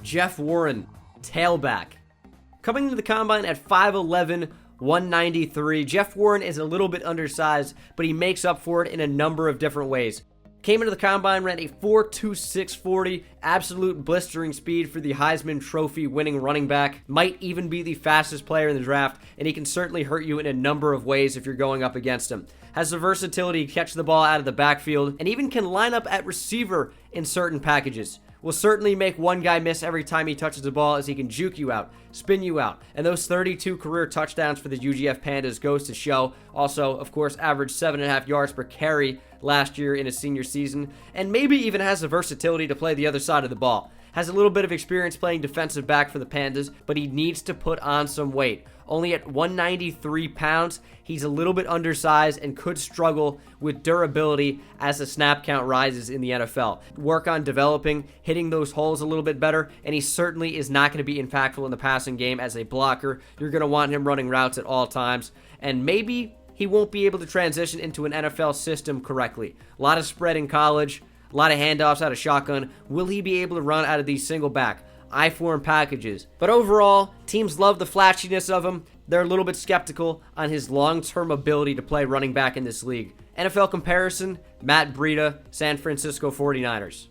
Jeff Warren, tailback. Coming into the combine at 5'11", 193, Jeff Warren is a little bit undersized, but he makes up for it in a number of different ways. Came into the combine, ran a 4.26 40, absolute blistering speed for the Heisman Trophy winning running back. Might even be the fastest player in the draft, and he can certainly hurt you in a number of ways if you're going up against him. Has the versatility to catch the ball out of the backfield, and even can line up at receiver in certain packages. Will certainly make one guy miss every time he touches the ball, as he can juke you out, spin you out, and those 32 career touchdowns for the UGF Pandas goes to show. Also, of course, averaged 7.5 yards per carry last year in his senior season, and maybe even has the versatility to play the other side of the ball. Has a little bit of experience playing defensive back for the Pandas, but he needs to put on some weight. Only at 193 pounds, he's a little bit undersized and could struggle with durability as the snap count rises in the NFL. Work on developing, hitting those holes a little bit better, and he certainly is not going to be impactful in the passing game as a blocker. You're going to want him running routes at all times, and maybe he won't be able to transition into an NFL system correctly. A lot of spread in college, a lot of handoffs out of shotgun. Will he be able to run out of these single back I-form packages? But overall, teams love the flashiness of him. They're a little bit skeptical on his long-term ability to play running back in this league. NFL comparison, Matt Breida, San Francisco 49ers.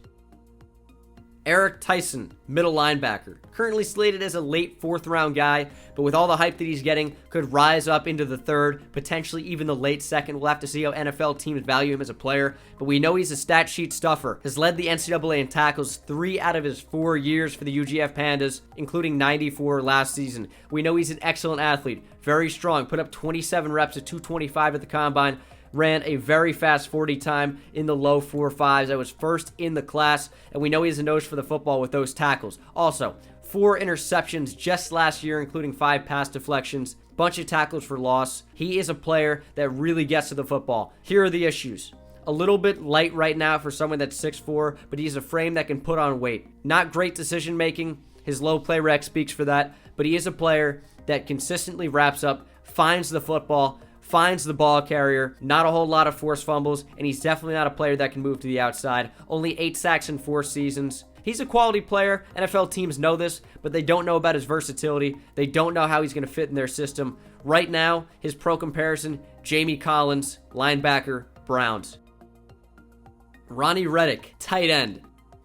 Eric Tyson, middle linebacker. Currently slated as a late 4th round guy, but with all the hype that he's getting, could rise up into the 3rd, potentially even the late 2nd. We'll have to see how NFL teams value him as a player, but we know he's a stat sheet stuffer. Has led the NCAA in tackles 3 out of his 4 years for the UGF Pandas, including 94 last season. We know he's an excellent athlete, very strong, put up 27 reps at 225 at the combine, ran a very fast 40 time in the low 4.5s. That was first in the class, and we know he has a nose for the football with those tackles. Also, 4 interceptions just last year, including 5 pass deflections, bunch of tackles for loss. He is a player that really gets to the football. Here are the issues. A little bit light right now for someone that's 6'4", but he's a frame that can put on weight. Not great decision making. His low play rec speaks for that, but he is a player that consistently wraps up, finds the football, finds the ball carrier, not a whole lot of forced fumbles, and he's definitely not a player that can move to the outside. Only 8 sacks in 4 seasons. He's a quality player. NFL teams know this, but they don't know about his versatility. They don't know how he's going to fit in their system. Right now, his pro comparison, Jamie Collins, linebacker, Browns. Ronnie Reddick, tight end.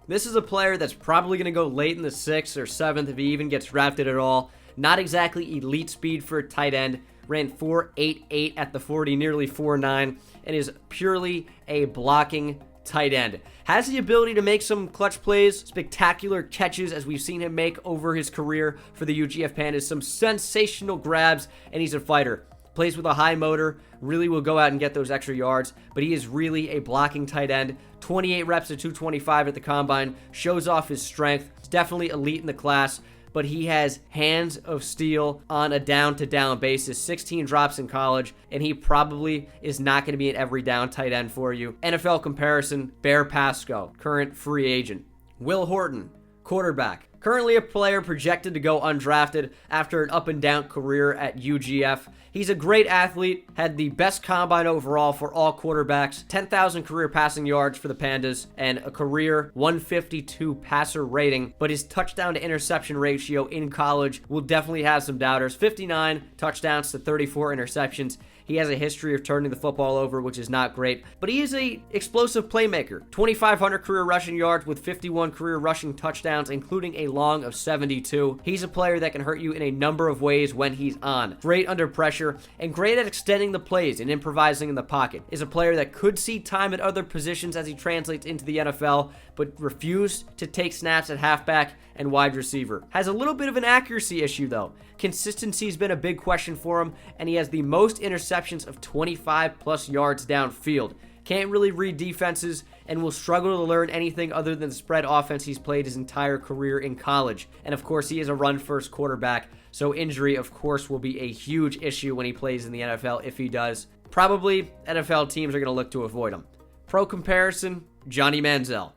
This is a player that's probably going to go late in the 6th or 7th if he even gets drafted at all. Not exactly elite speed for a tight end. Ran 4.88 at the 40, nearly 4.9, and is purely a blocking tight end. Has the ability to make some clutch plays, spectacular catches as we've seen him make over his career for the UGF Pandas, some sensational grabs, and he's a fighter. Plays with a high motor, really will go out and get those extra yards, but he is really a blocking tight end. 28 reps at 225 at the combine, shows off his strength. It's definitely elite in the class, but he has hands of steel on a down-to-down basis. 16 drops in college, and he probably is not going to be an every down tight end for you. NFL comparison, Bear Pasco, current free agent. Will Horton, quarterback. Currently a player projected to go undrafted after an up-and-down career at UGF. He's a great athlete, had the best combine overall for all quarterbacks, 10,000 career passing yards for the Pandas, and a career 152 passer rating, but his touchdown to interception ratio in college will definitely have some doubters. 59 touchdowns to 34 interceptions. He has a history of turning the football over, which is not great, but he is a explosive playmaker. 2,500 career rushing yards with 51 career rushing touchdowns, including a long of 72. He's a player that can hurt you in a number of ways when he's on. Great under pressure and great at extending the plays and improvising in the pocket. Is a player that could see time at other positions as he translates into the NFL, but refused to take snaps at halfback and wide receiver. Has a little bit of an accuracy issue though. Consistency has been a big question for him, and he has the most interceptions of 25 plus yards downfield. Can't really read defenses and will struggle to learn anything other than the spread offense he's played his entire career in college. And of course, he is a run-first quarterback, so injury, of course, will be a huge issue when he plays in the NFL if he does. Probably NFL teams are going to look to avoid him. Pro comparison, Johnny Manziel.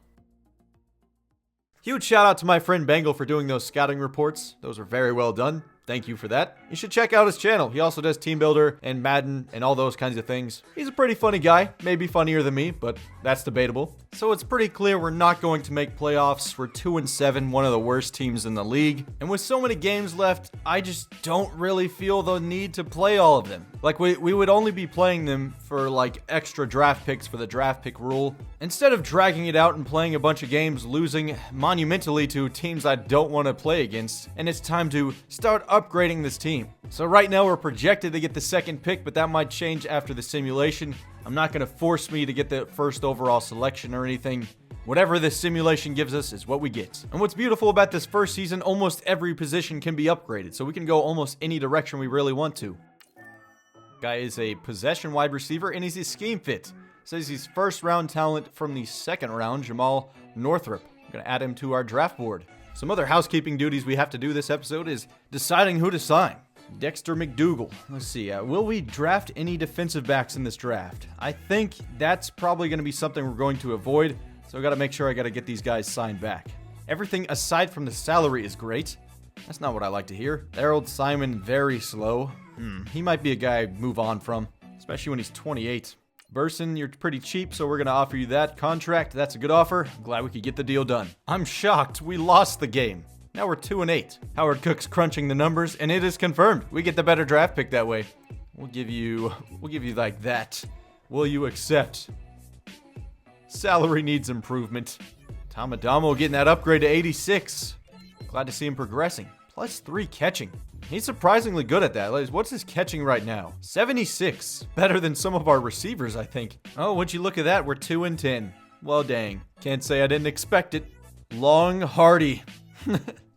Huge shout out to my friend Bengal for doing those scouting reports. Those are very well done. Thank you for that. You should check out his channel. He also does Team Builder and Madden and all those kinds of things. He's a pretty funny guy. Maybe funnier than me, but that's debatable. So it's pretty clear we're not going to make playoffs. We're 2-7, one of the worst teams in the league. And with so many games left, I just don't really feel the need to play all of them. Like, we would only be playing them for, like, extra draft picks for the draft pick rule. Instead of dragging it out and playing a bunch of games, losing monumentally to teams I don't want to play against. And it's time to start upgrading this team. So right now we're projected to get the second pick, but that might change after the simulation. I'm not going to force me to get the first overall selection or anything. Whatever this simulation gives us is what we get. And what's beautiful about this first season, almost every position can be upgraded, so we can go almost any direction we really want to. Guy is a possession wide receiver, and he's a scheme fit. Says he's first round talent from the second round, Jamal Northrop. I'm going to add him to our draft board. Some other housekeeping duties we have to do this episode is deciding who to sign. Dexter McDougal. Let's see. Will we draft any defensive backs in this draft? I think that's probably going to be something we're going to avoid. So I got to make sure I got to get these guys signed back. Everything aside from the salary is great. That's not what I like to hear. Harold Simon, very slow. He might be a guy I'd move on from, especially when he's 28. Burson, you're pretty cheap, so we're going to offer you that contract. That's a good offer. I'm glad we could get the deal done. I'm shocked. We lost the game. Now we're 2-8. Howard Cook's crunching the numbers, and it is confirmed. We get the better draft pick that way. We'll give you like that. Will you accept? Salary needs improvement. Tom Adamo getting that upgrade to 86. Glad to see him progressing. +3 catching. He's surprisingly good at that. What's his catching right now? 76. Better than some of our receivers, I think. Oh, would you look at that? We're 2-10. Well, dang. Can't say I didn't expect it. Long Hardy.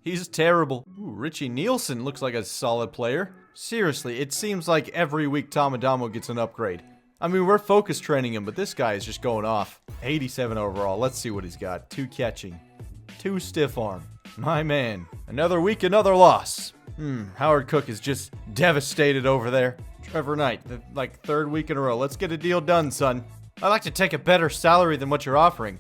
He's terrible. Ooh, Richie Nielsen looks like a solid player. Seriously, it seems like every week Tom Adamo gets an upgrade. I mean, we're focus training him, but this guy is just going off. 87 overall. Let's see what he's got. 2 catching. 2 stiff arm. My man. Another week, another loss. Howard Cook is just devastated over there. Trevor Knight, the third week in a row. Let's get a deal done, son. I'd like to take a better salary than what you're offering.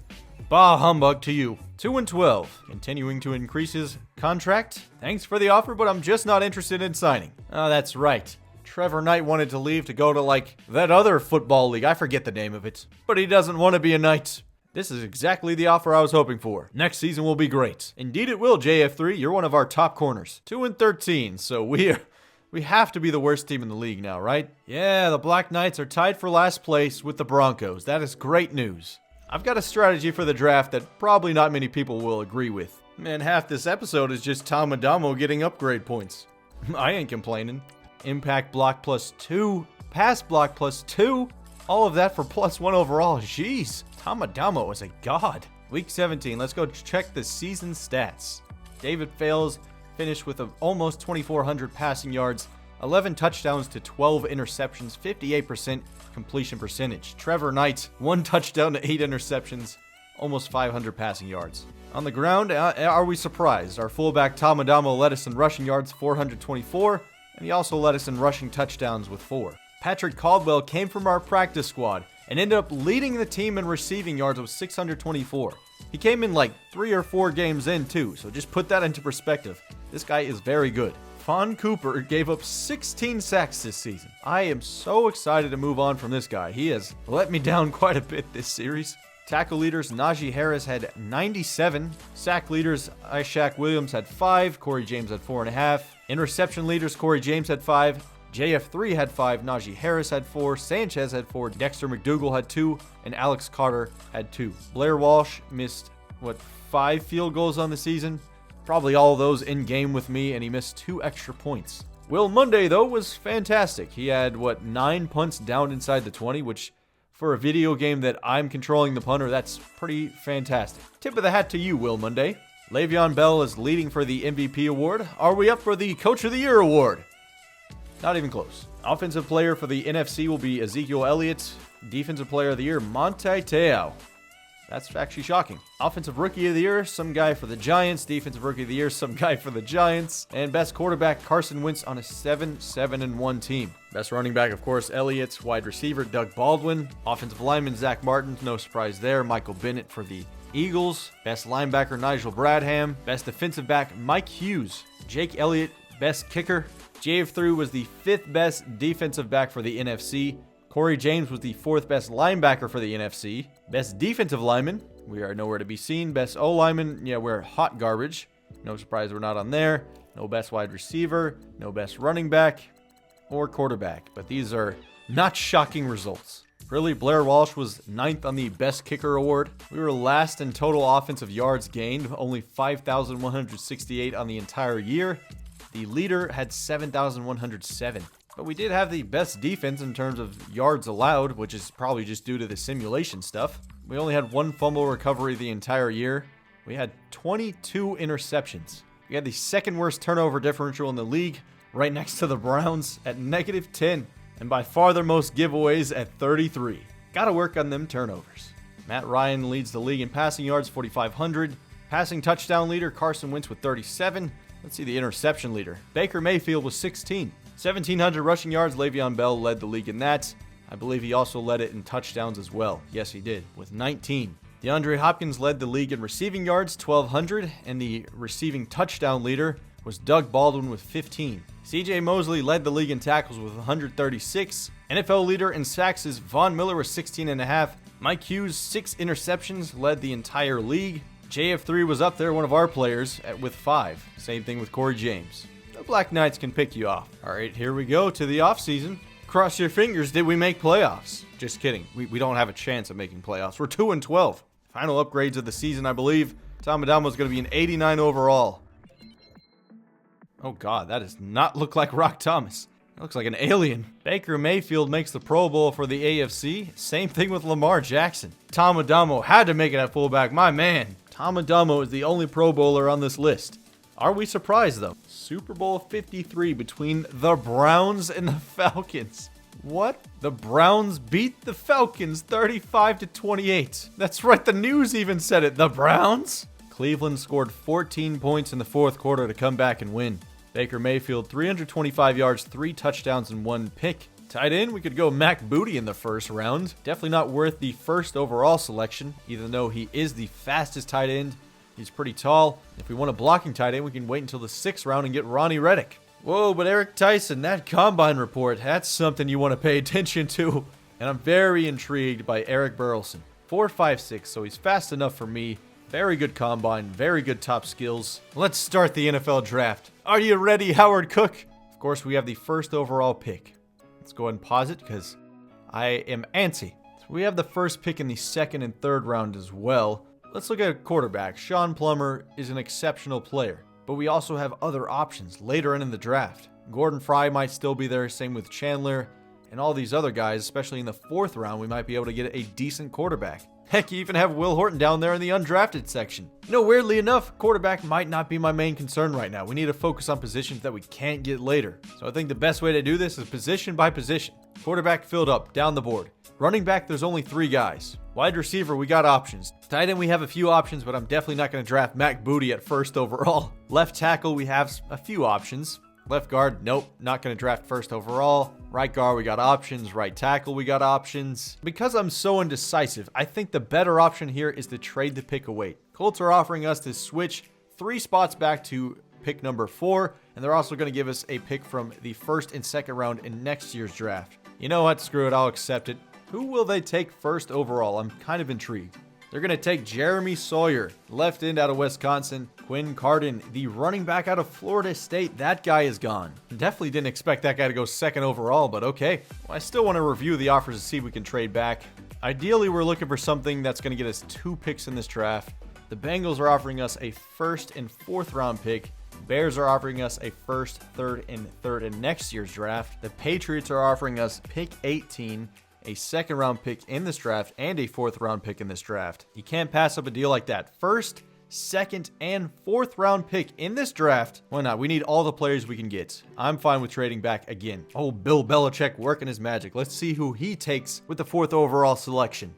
Bah humbug to you. 2-12. Continuing to increase his contract. Thanks for the offer, but I'm just not interested in signing. Oh, that's right. Trevor Knight wanted to leave to go to, that other football league. I forget the name of it. But he doesn't want to be a Knight. This is exactly the offer I was hoping for. Next season will be great. Indeed it will, JF3. You're one of our top corners. 2-13, so we have to be the worst team in the league now, right? Yeah, the Black Knights are tied for last place with the Broncos. That is great news. I've got a strategy for the draft that probably not many people will agree with. Man, half this episode is just Tom Adamo getting upgrade points. I ain't complaining. Impact block +2. Pass block +2. All of that for +1 overall. Jeez. Tom Adamo is a god. Week 17. Let's go check the season stats. David Fales finished with almost 2,400 passing yards, 11 touchdowns to 12 interceptions, 58% completion percentage. Trevor Knight, 1 touchdown to 8 interceptions, almost 500 passing yards. On the ground, are we surprised? Our fullback Tom Adamo led us in rushing yards, 424, and he also led us in rushing touchdowns with 4. Patrick Caldwell came from our practice squad and ended up leading the team in receiving yards with 624. He came in 3 or 4 games in too, so just put that into perspective. This guy is very good. Fawn Cooper gave up 16 sacks this season. I am so excited to move on from this guy. He has let me down quite a bit this series. Tackle leaders, Najee Harris had 97. Sack leaders, Ishaq Williams had 5. Corey James had 4.5. Interception leaders, Corey James had 5. JF3 had 5. Najee Harris had 4. Sanchez had 4. Dexter McDougal had 2. And Alex Carter had 2. Blair Walsh missed, 5 field goals on the season? Probably all of those in game with me, and he missed 2 extra points. Will Monday, though, was fantastic. He had, 9 punts down inside the 20, which for a video game that I'm controlling the punter, that's pretty fantastic. Tip of the hat to you, Will Monday. Le'Veon Bell is leading for the MVP award. Are we up for the Coach of the Year award? Not even close. Offensive player for the NFC will be Ezekiel Elliott. Defensive player of the year, Monte Te'o. That's actually shocking. Offensive Rookie of the Year, some guy for the Giants. Defensive Rookie of the Year, some guy for the Giants. And Best Quarterback, Carson Wentz on a 7-7-1 team. Best Running Back, of course, Elliott. Wide Receiver, Doug Baldwin. Offensive Lineman, Zach Martin. No surprise there. Michael Bennett for the Eagles. Best Linebacker, Nigel Bradham. Best Defensive Back, Mike Hughes. Jake Elliott, Best Kicker. JF3 was the 5th best defensive back for the NFC. Corey James was the 4th best linebacker for the NFC. Best defensive lineman, we are nowhere to be seen. Best O-lineman, yeah, we're hot garbage. No surprise we're not on there. No best wide receiver, no best running back or quarterback. But these are not shocking results. Really, Blair Walsh was 9th on the best kicker award. We were last in total offensive yards gained, only 5,168 on the entire year. The leader had 7,107. But we did have the best defense in terms of yards allowed, which is probably just due to the simulation stuff. We only had 1 fumble recovery the entire year. We had 22 interceptions. We had the 2nd worst turnover differential in the league, right next to the Browns at -10. And by far their most giveaways at 33. Gotta work on them turnovers. Matt Ryan leads the league in passing yards, 4,500. Passing touchdown leader, Carson Wentz with 37. Let's see the interception leader. Baker Mayfield with 16. 1,700 rushing yards, Le'Veon Bell led the league in that. I believe he also led it in touchdowns as well. Yes, he did, with 19. DeAndre Hopkins led the league in receiving yards, 1,200. And the receiving touchdown leader was Doug Baldwin with 15. CJ Mosley led the league in tackles with 136. NFL leader in sacks is Von Miller with 16.5. Mike Hughes, 6 interceptions, led the entire league. JF3 was up there, one of our players, with 5. Same thing with Corey James. The Black Knights can pick you off. All right, here we go to the offseason. Cross your fingers, did we make playoffs? Just kidding. We don't have a chance of making playoffs. We're 2-12. Final upgrades of the season, I believe. Tom Adamo is going to be an 89 overall. Oh God, that does not look like Rock Thomas. It looks like an alien. Baker Mayfield makes the Pro Bowl for the AFC. Same thing with Lamar Jackson. Tom Adamo had to make it at fullback. My man. Tom Adamo is the only Pro Bowler on this list. Are we surprised though? Super Bowl 53 between the Browns and the Falcons. What? The Browns beat the Falcons 35-28. That's right, the news even said it. The Browns? Cleveland scored 14 points in the 4th quarter to come back and win. Baker Mayfield, 325 yards, 3 touchdowns, and 1 pick. Tight end, we could go Mac Booty in the 1st round. Definitely not worth the 1st overall selection, even though he is the fastest tight end. He's pretty tall. If we want a blocking tight end, we can wait until the 6th round and get Ronnie Reddick. Whoa, but Eric Tyson, that combine report, that's something you want to pay attention to. And I'm very intrigued by Eric Burleson. 4.56, so he's fast enough for me. Very good combine, very good top skills. Let's start the NFL draft. Are you ready, Howard Cook? Of course, we have the 1st overall pick. Let's go ahead and pause it because I am antsy. So we have the 1st pick in the 2nd and 3rd round as well. Let's look at a quarterback. Sean Plummer is an exceptional player, but we also have other options later in the draft. Gordon Fry might still be there, same with Chandler, and all these other guys, especially in the 4th round, we might be able to get a decent quarterback. Heck, you even have Will Horton down there in the undrafted section. You know, weirdly enough, quarterback might not be my main concern right now. We need to focus on positions that we can't get later. So I think the best way to do this is position by position. Quarterback filled up, down the board. Running back, there's only 3 guys. Wide receiver, we got options. Tight end, we have a few options, but I'm definitely not going to draft Mac Booty at 1st overall. Left tackle, we have a few options. Left guard, nope, not going to draft 1st overall. Right guard, we got options. Right tackle, we got options. Because I'm so indecisive, I think the better option here is to trade the pick away. Colts are offering us to switch 3 spots back to pick number 4, and they're also going to give us a pick from the 1st and 2nd round in next year's draft. You know what? Screw it, I'll accept it. Who will they take 1st overall? I'm kind of intrigued. They're going to take Jeremy Sawyer, left end out of Wisconsin. Quinn Carden, the running back out of Florida State. That guy is gone. Definitely didn't expect that guy to go 2nd overall, but okay. Well, I still want to review the offers to see if we can trade back. Ideally, we're looking for something that's going to get us 2 picks in this draft. The Bengals are offering us a 1st and 4th round pick. Bears are offering us a 1st, 3rd, and 3rd in next year's draft. The Patriots are offering us pick 18. A 2nd round pick in this draft and a 4th round pick in this draft. You can't pass up a deal like that. 1st, 2nd, and 4th round pick in this draft. Why not? We need all the players we can get. I'm fine with trading back again. Oh, Bill Belichick working his magic. Let's see who he takes with the 4th overall selection.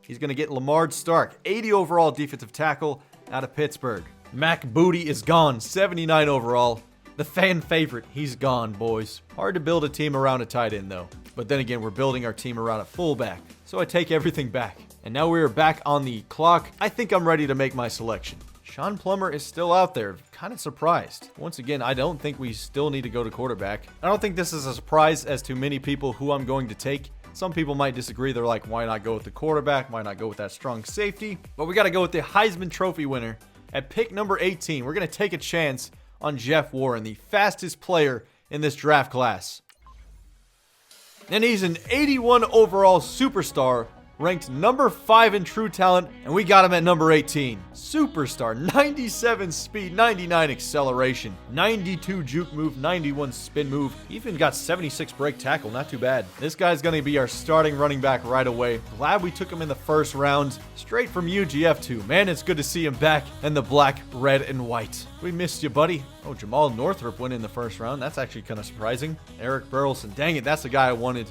He's going to get Lamar Stark, 80 overall defensive tackle out of Pittsburgh. Mac Booty is gone, 79 overall. The fan favorite, he's gone, boys. Hard to build a team around a tight end, though. But then again, we're building our team around a fullback. So I take everything back. And now we're back on the clock. I think I'm ready to make my selection. Sean Plummer is still out there. Kind of surprised. Once again, I don't think we still need to go to quarterback. I don't think this is a surprise as to many people who I'm going to take. Some people might disagree. They're like, why not go with the quarterback? Why not go with that strong safety? But we got to go with the Heisman Trophy winner. At pick number 18, we're going to take a chance on Jeff Warren, the fastest player in this draft class. And he's an 81 overall superstar, ranked number 5 in true talent, and we got him at number 18. Superstar, 97 speed, 99 acceleration, 92 juke move, 91 spin move, even got 76 break tackle, not too bad. This guy's going to be our starting running back right away. Glad we took him in the first round, straight from UGF too. Man, it's good to see him back in the black, red, and white. We missed you, buddy. Oh, Jamal Northrop went in the first round. That's actually kind of surprising. Eric Burleson, dang it, that's the guy I wanted.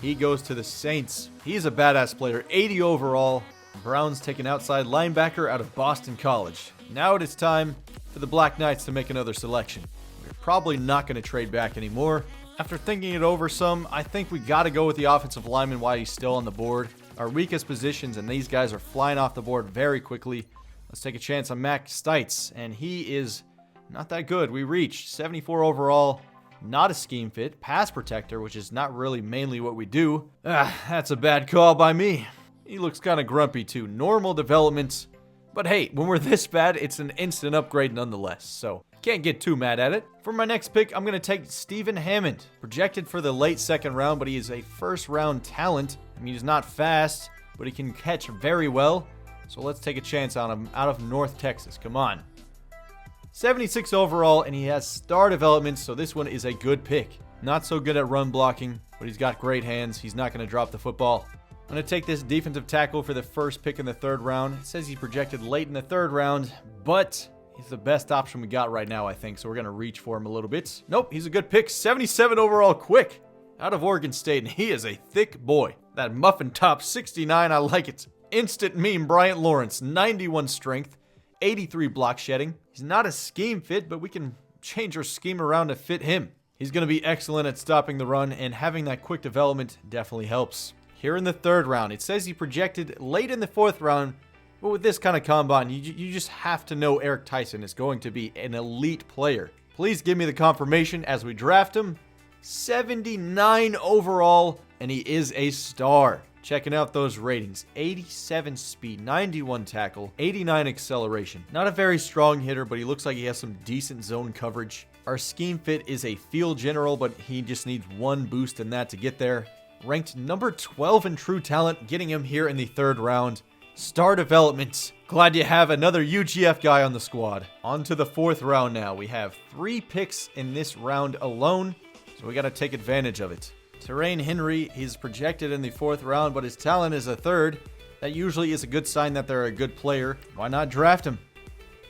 He goes to the Saints. He's a badass player, 80 overall. Browns take an outside linebacker out of Boston College. Now it is time for the Black Knights to make another selection. We're probably not going to trade back anymore. After thinking it over some, I think we got to go with the offensive lineman while he's still on the board. Our weakest positions, and these guys are flying off the board very quickly. Let's take a chance on Mac Stites, and he is not that good. We reached 74 overall. Not a scheme fit. Pass protector, which is not really mainly what we do. That's a bad call by me. He looks kind of grumpy too. Normal development. But hey, when we're this bad, it's an instant upgrade nonetheless. So can't get too mad at it. For my next pick, I'm going to take Stephen Hammond. Projected for the late second round, but he is a first round talent. I mean, he's not fast, but he can catch very well. So let's take a chance on him out of North Texas. Come on. 76 overall, and he has star development, so this one is a good pick. Not so good at run blocking, but he's got great hands. He's not going to drop the football. I'm going to take this defensive tackle for the first pick in the third round. It says he's projected late in the third round, but he's the best option we got right now, I think, so we're going to reach for him a little bit. Nope, he's a good pick. 77 overall, quick. Out of Oregon State, and he is a thick boy. That muffin top, 69, I like it. Instant meme, Bryant Lawrence, 91 strength. 83 block shedding. He's not a scheme fit, but we can change our scheme around to fit him. He's going to be excellent at stopping the run, and having that quick development definitely helps. Here in the third round, it says he projected late in the fourth round, but with this kind of combine, you just have to know Eric Tyson is going to be an elite player. Please give me the confirmation as we draft him. 79 overall, and he is a star. Checking out those ratings, 87 speed, 91 tackle, 89 acceleration. Not a very strong hitter, but he looks like he has some decent zone coverage. Our scheme fit is a field general, but he just needs one boost in that to get there. Ranked number 12 in true talent, getting him here in the third round. Star development. Glad you have another UGF guy on the squad. On to the fourth round now. We have 3 picks in this round alone, so we got to take advantage of it. Terrain Henry, he's projected in the fourth round, but his talent is a third. That usually is a good sign that they're a good player. Why not draft him?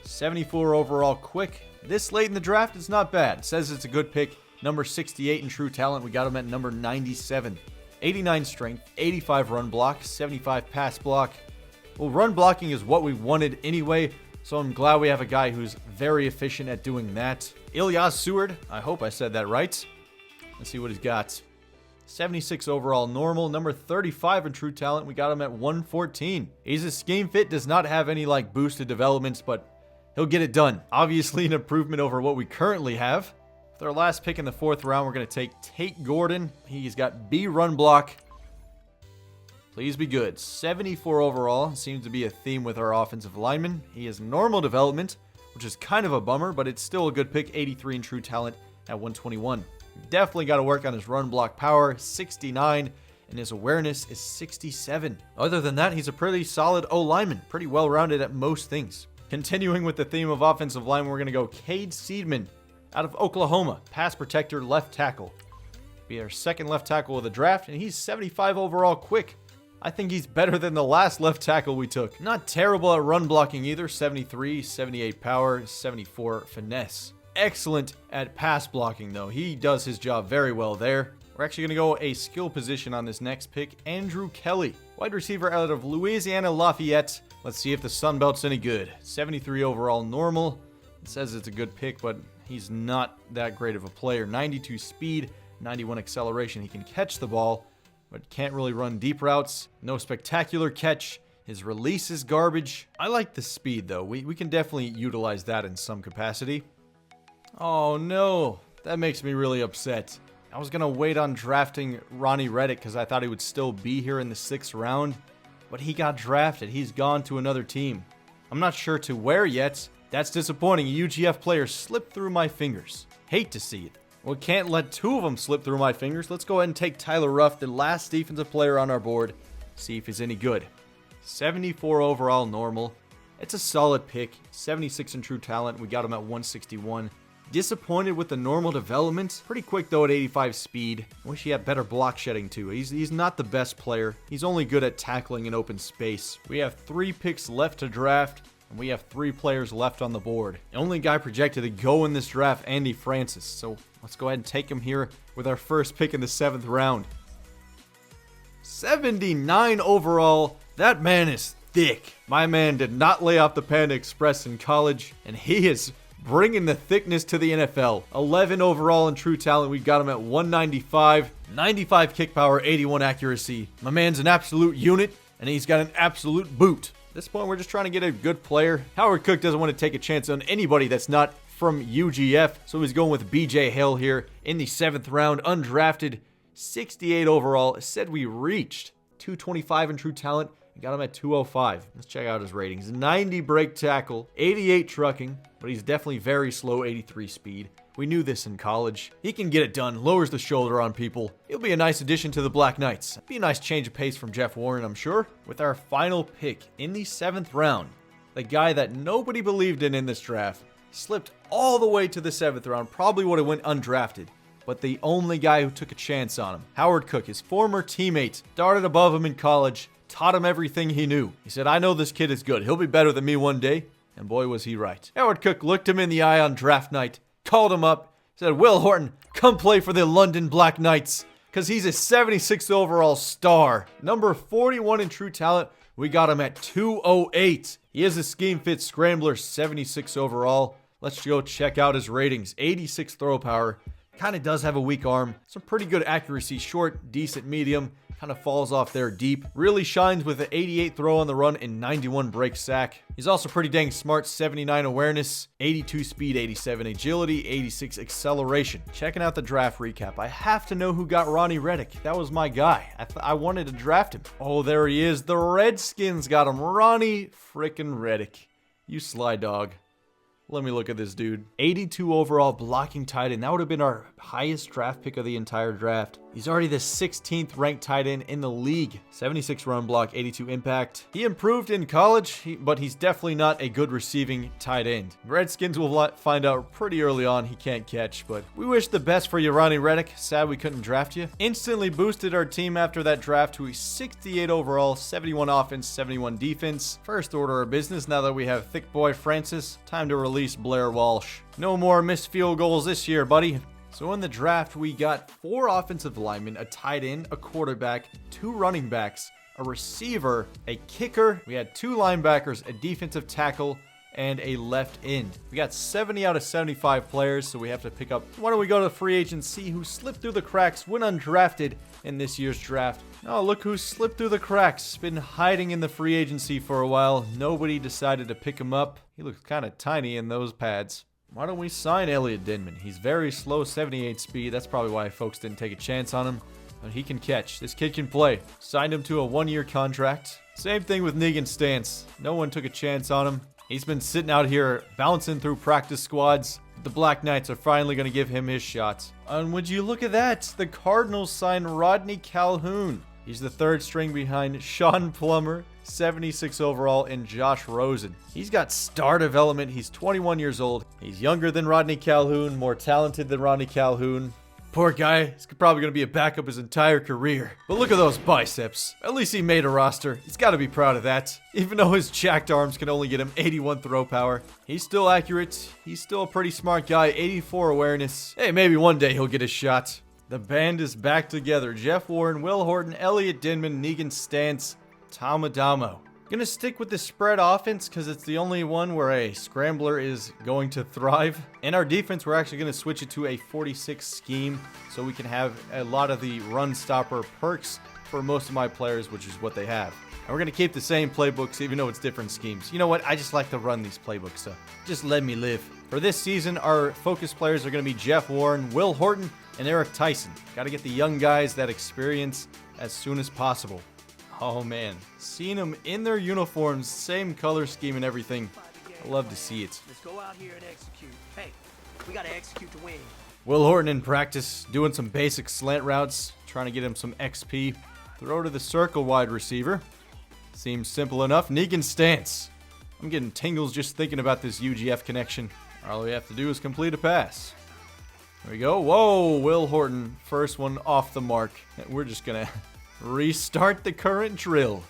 74 overall, quick. This late in the draft is not bad. It says it's a good pick. Number 68 in true talent. We got him at number 97. 89 strength, 85 run block, 75 pass block. Well, run blocking is what we wanted anyway, so I'm glad we have a guy who's very efficient at doing that. Ilyas Seward, I hope I said that right. Let's see what he's got. 76 overall normal, number 35 in true talent. We got him at 114. He's a scheme fit, does not have any like boosted developments, but he'll get it done. Obviously an improvement over what we currently have. With our last pick in the fourth round, we're going to take Tate Gordon. He's got B run block. Please be good. 74 overall. Seems to be a theme with our offensive lineman. He has normal development, which is kind of a bummer, but it's still a good pick. 83 in true talent at 121. Definitely got to work on his run block power, 69, and his awareness is 67. Other than that, he's a pretty solid O-lineman, pretty well-rounded at most things. Continuing with the theme of offensive line, we're going to go Cade Seidman out of Oklahoma, pass protector, left tackle. Be our second left tackle of the draft, and he's 75 overall quick. I think he's better than the last left tackle we took. Not terrible at run blocking either, 73, 78 power, 74 finesse. Excellent at pass blocking, though. He does his job very well there. We're actually going to go a skill position on this next pick. Andrew Kelly, wide receiver out of Louisiana Lafayette. Let's see if the Sun Belt's any good. 73 overall normal. It says it's a good pick, but he's not that great of a player. 92 speed, 91 acceleration. He can catch the ball, but can't really run deep routes. No spectacular catch. His release is garbage. I like the speed, though. We can definitely utilize that in some capacity. Oh, no. That makes me really upset. I was going to wait on drafting Ronnie Reddick because I thought he would still be here in the 6th round. But he got drafted. He's gone to another team. I'm not sure to where yet. That's disappointing. A UGF player slipped through my fingers. Hate to see it. Well, can't let 2 of them slip through my fingers. Let's go ahead and take Tyler Ruff, the last defensive player on our board. See if he's any good. 74 overall normal. It's a solid pick. 76 in true talent. We got him at 161. Disappointed with the normal development. Pretty quick though at 85 speed. Wish he had better block shedding too. He's not the best player. He's only good at tackling in open space. We have 3 picks left to draft, and we have 3 players left on the board. The only guy projected to go in this draft, Andy Francis. So let's go ahead and take him here with our first pick in the 7th round. 79 overall. That man is thick. My man did not lay off the Panda Express in college, and he is bringing the thickness to the NFL. 11 overall in true talent. We got him at 195. 95 kick power, 81 accuracy. My man's an absolute unit, and he's got an absolute boot. At this point, we're just trying to get a good player. Howard Cook doesn't want to take a chance on anybody that's not from UGF, so he's going with BJ Hill here in the 7th round, undrafted. 68 overall. It said we reached 225 in true talent. We got him at 205. Let's check out his ratings. 90 break tackle, 88 trucking, but he's definitely very slow, 83 speed. We knew this in college. He can get it done, lowers the shoulder on people. He'll be a nice addition to the Black Knights. Be a nice change of pace from Jeff Warren, I'm sure. With our final pick in the 7th round, the guy that nobody believed in this draft, slipped all the way to the 7th round, probably would have went undrafted. But the only guy who took a chance on him, Howard Cook, his former teammate, started above him in college, taught him everything he knew. He said, I know this kid is good. He'll be better than me one day. And boy, was he right. Howard Cook looked him in the eye on draft night, called him up, said, Will Horton, come play for the London Black Knights, because he's a 76 overall star. Number 41 in true talent, we got him at 208. He is a scheme fit scrambler, 76 overall. Let's go check out his ratings. 86 throw power. Kind of does have a weak arm. Some pretty good accuracy. Short, decent, medium. Kind of falls off there deep. Really shines with an 88 throw on the run and 91 break sack. He's also pretty dang smart. 79 awareness, 82 speed, 87 agility, 86 acceleration. Checking out the draft recap. I have to know who got Ronnie Reddick. That was my guy. I wanted to draft him. Oh, there he is. The Redskins got him. Ronnie frickin' Reddick. You sly dog. Let me look at this dude. 82 overall blocking tight end. That would have been our highest draft pick of the entire draft. He's already the 16th ranked tight end in the league. 76 run block, 82 impact. He improved in college, but he's definitely not a good receiving tight end. Redskins will find out pretty early on he can't catch, but we wish the best for you, Ronnie Reddick. Sad we couldn't draft you. Instantly boosted our team after that draft to a 68 overall, 71 offense, 71 defense. First order of business now that we have thick boy Francis. Time to release Blair Walsh. No more missed field goals this year, buddy. So in the draft, we got 4 offensive linemen, a tight end, a quarterback, 2 running backs, a receiver, a kicker. We had 2 linebackers, a defensive tackle, and a left end. We got 70 out of 75 players, so we have to pick up. Why don't we go to the free agents, see who slipped through the cracks, went undrafted in this year's draft. Oh, look who slipped through the cracks. Been hiding in the free agency for a while. Nobody decided to pick him up. He looks kind of tiny in those pads. Why don't we sign Elliot Denman? He's very slow, 78 speed. That's probably why folks didn't take a chance on him. But he can catch. This kid can play. Signed him to a 1-year contract. Same thing with Negan Stance. No one took a chance on him. He's been sitting out here bouncing through practice squads. The Black Knights are finally going to give him his shot. And would you look at that? The Cardinals signed Rodney Calhoun. He's the 3rd string behind Sean Plummer, 76 overall, and Josh Rosen. He's got star development. He's 21 years old. He's younger than Rodney Calhoun, more talented than Rodney Calhoun. Poor guy. He's probably going to be a backup his entire career. But look at those biceps. At least he made a roster. He's got to be proud of that. Even though his jacked arms can only get him 81 throw power. He's still accurate. He's still a pretty smart guy. 84 awareness. Hey, maybe one day he'll get a shot. The band is back together. Jeff Warren, Will Horton, Elliot Denman, Negan Stance, Tom Adamo. Gonna stick with the spread offense because it's the only one where a scrambler is going to thrive. In our defense, we're actually gonna switch it to a 46 scheme so we can have a lot of the run stopper perks for most of my players, which is what they have. And we're going to keep the same playbooks, even though it's different schemes. You know what? I just like to run these playbooks, so just let me live. For this season, our focus players are going to be Jeff Warren, Will Horton, and Eric Tyson. Got to get the young guys that experience as soon as possible. Oh man, seeing them in their uniforms, same color scheme and everything, I love to see it. Let's go out here and execute. Hey, we got to execute to win. Will Horton in practice, doing some basic slant routes, trying to get him some XP. Throw to the circle wide receiver. Seems simple enough. Negan stance. I'm getting tingles just thinking about this UGF connection. All we have to do is complete a pass. There we go. Whoa, Will Horton. First one off the mark. We're just going to restart the current drill.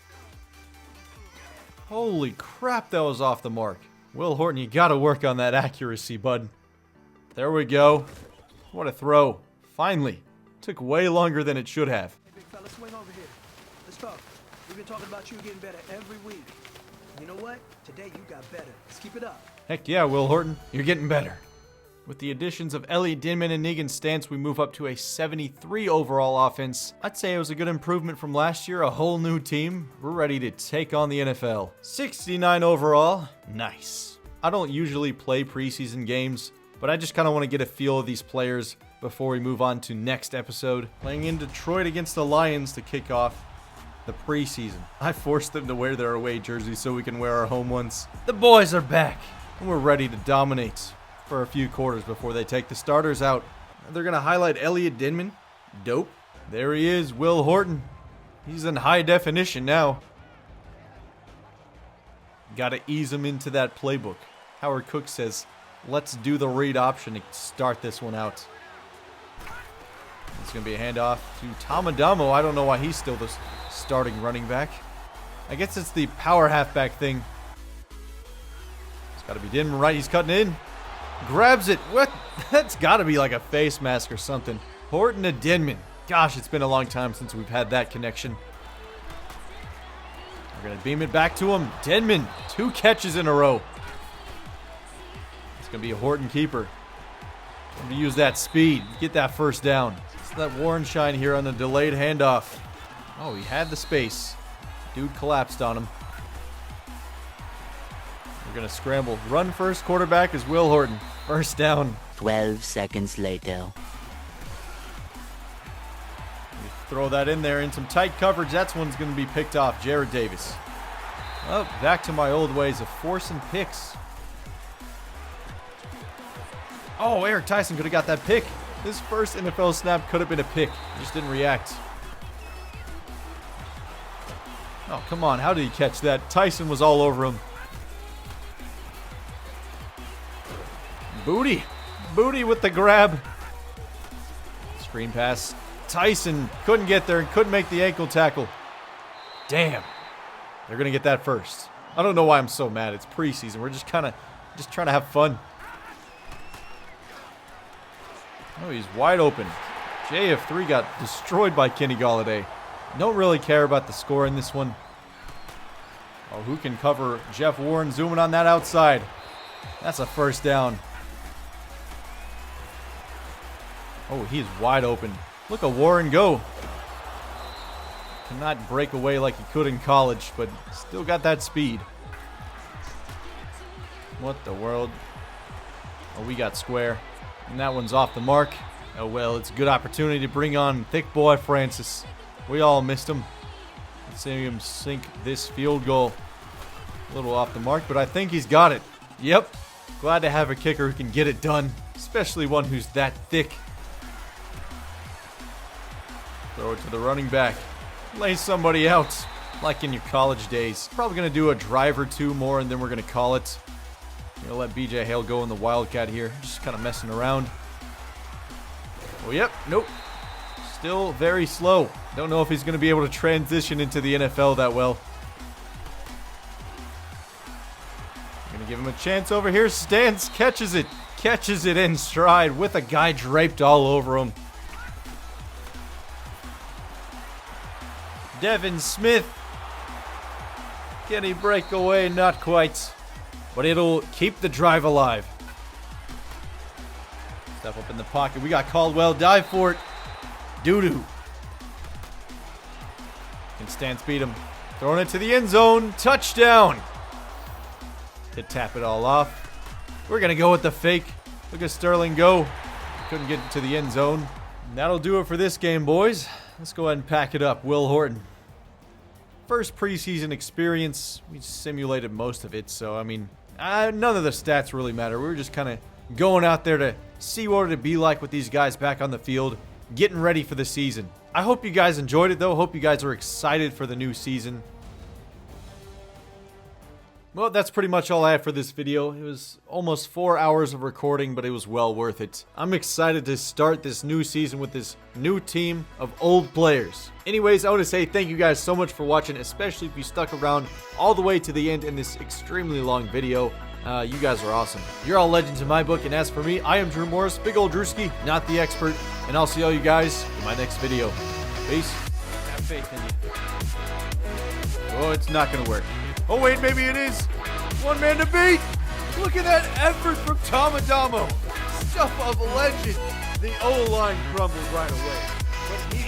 Holy crap, that was off the mark. Will Horton, you got to work on that accuracy, bud. There we go. What a throw. Finally. Took way longer than it should have. Hey, big fella, swing over here. Let's talk. We've been talking about you getting better every week. You know what? Today you got better. Let's keep it up. Heck yeah, Will Horton. You're getting better. With the additions of Elliot Dinman and Negan Stance, we move up to a 73 overall offense. I'd say it was a good improvement from last year, a whole new team. We're ready to take on the NFL. 69 overall. Nice. I don't usually play preseason games, but I just kind of want to get a feel of these players before we move on to next episode. Playing in Detroit against the Lions to kick off the preseason. I forced them to wear their away jerseys so we can wear our home ones. The boys are back, and we're ready to dominate for a few quarters before they take the starters out. They're going to highlight Elliot Dinman. Dope. There he is, Will Horton. He's in high definition now. Got to ease him into that playbook. Howard Cook says, let's do the read option to start this one out. It's going to be a handoff to Tom Adamo. I don't know why he's still the starting running back. I guess it's the power halfback thing. It's got to be Dinman, right? He's cutting in. Grabs it. What? That's got to be like a face mask or something. Horton to Dinman. Gosh, it's been a long time since we've had that connection. We're going to beam it back to him. Dinman, 2 catches in a row. It's going to be a Horton keeper. Going to use that speed. Get that first down. It's that Warren shine here on the delayed handoff. Oh, he had the space. Dude collapsed on him. We're going to scramble. Run first quarterback is Will Horton. First down. 12 seconds later. You throw that in there in some tight coverage. That's one's going to be picked off. Jared Davis. Well, back to my old ways of forcing picks. Oh, Eric Tyson could have got that pick. His first NFL snap could have been a pick. He just didn't react. Oh, come on. How did he catch that? Tyson was all over him. Booty. Booty with the grab. Screen pass. Tyson couldn't get there and couldn't make the ankle tackle. Damn. They're going to get that first. I don't know why I'm so mad. It's preseason. We're just trying to have fun. Oh, he's wide open. JF3 got destroyed by Kenny Galladay. Don't really care about the score in this one. Oh, who can cover Jeff Warren zooming on that outside? That's a first down. Oh, he's wide open. Look at Warren go. Cannot break away like he could in college, but still got that speed. What the world? Oh, we got square. And that one's off the mark. Oh, well, it's a good opportunity to bring on thick boy Francis. We all missed him. Let's see him sink this field goal. A little off the mark, but I think he's got it. Yep. Glad to have a kicker who can get it done, especially one who's that thick. Throw it to the running back. Lay somebody out, like in your college days. Probably going to do a drive or two more, and then we're going to call it. Going to let BJ Hale go in the Wildcat here. Just kind of messing around. Oh, yep. Nope. Still very slow. Don't know if he's going to be able to transition into the NFL that well. Going to give him a chance over here. Stance catches it. Catches it in stride with a guy draped all over him. Devin Smith. Can he break away? Not quite. But it'll keep the drive alive. Step up in the pocket. We got Caldwell. Dive for it. Doo-doo. And Stance beat him. Throwing it to the end zone. Touchdown. To tap it all off. We're going to go with the fake. Look at Sterling go. Couldn't get to the end zone. And that'll do it for this game, boys. Let's go ahead and pack it up. Will Horton. First preseason experience. We simulated most of it, so I mean, none of the stats really matter. We were just kind of going out there to see what it'd be like with these guys back on the field, getting ready for the season. I hope you guys enjoyed it, though. Hope you guys are excited for the new season. Well, that's pretty much all I have for this video. It was almost 4 hours of recording, but it was well worth it. I'm excited to start this new season with this new team of old players. Anyways, I want to say thank you guys so much for watching, especially if you stuck around all the way to the end in this extremely long video. You guys are awesome. You're all legends in my book, and as for me, I am Drew Morris, big old Drewski, not the expert, and I'll see all you guys in my next video. Peace. Have faith in you. Oh, it's not gonna work. Oh wait, maybe it is. One man to beat. Look at that effort from Tom Adamo. Stuff of a legend. The O-line crumbled right away, but he